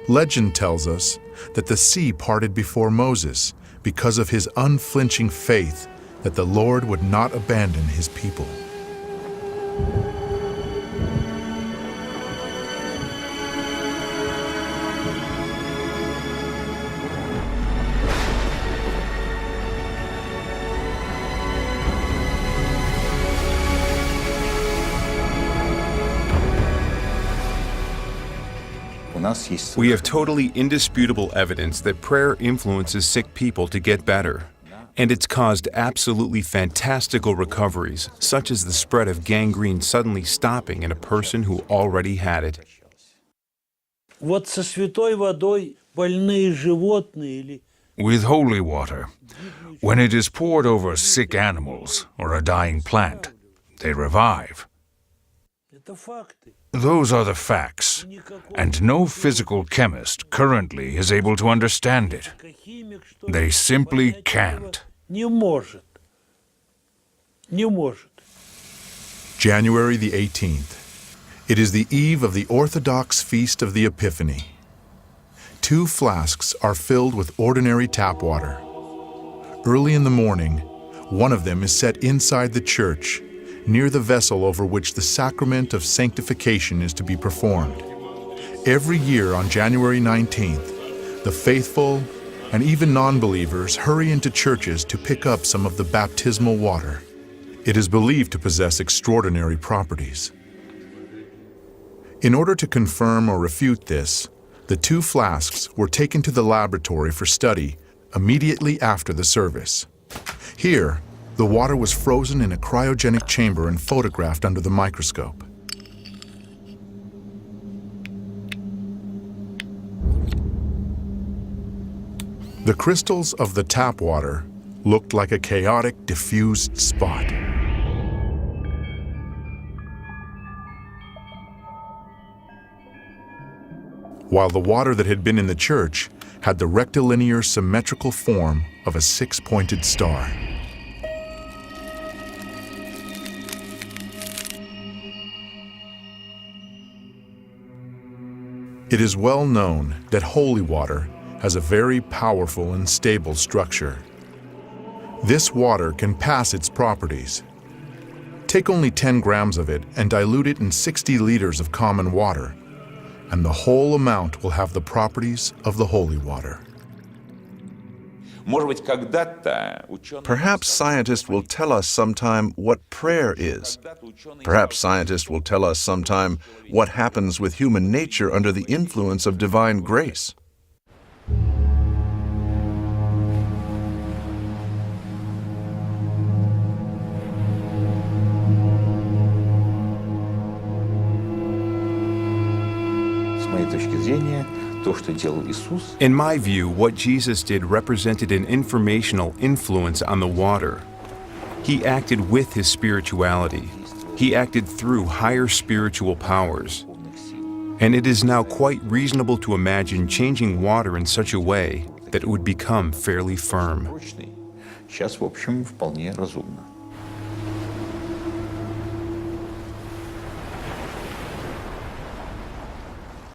Legend tells us that the sea parted before Moses because of his unflinching faith that the Lord would not abandon his people. We have totally indisputable evidence that prayer influences sick people to get better. And it's caused absolutely fantastical recoveries, such as the spread of gangrene suddenly stopping in a person who already had it. Вот со святой водой больные животные или With holy water, when it is poured over sick animals or a dying plant, they revive. это факты. Those are the facts, and no physical chemist currently is able to understand it. Химик, что They simply can't. не может. Не может. January the 18th. It is the eve of the Orthodox Feast of the Epiphany. 2 flasks are filled with ordinary tap water. Early in the morning, one of them is set inside the church, near the vessel over which the sacrament of sanctification is to be performed. Every year on January 19th, the faithful and even non-believers hurry into churches to pick up some of the baptismal water. It is believed to possess extraordinary properties. In order to confirm or refute this, the 2 flasks were taken to the laboratory for study immediately after the service. Here, the water was frozen in a cryogenic chamber and photographed under the microscope. The crystals of the tap water looked like a chaotic, diffused spot. While the water that had been in the church had the rectilinear symmetrical form of a 6-pointed star. It is well known that holy water has a very powerful and stable structure. This water can pass its properties. Take only 10 grams of it and dilute it in 60 liters of common water, and the whole amount will have the properties of the holy water. Perhaps scientists will tell us sometime what prayer is. Perhaps scientists will tell us sometime what happens with human nature under the influence of divine grace. In my view, what Jesus did represented an informational influence on the water. He acted with his spirituality. He acted through higher spiritual powers. And it is now quite reasonable to imagine changing water in such a way that it would become fairly firm. Сейчас, в общем, вполне разумно.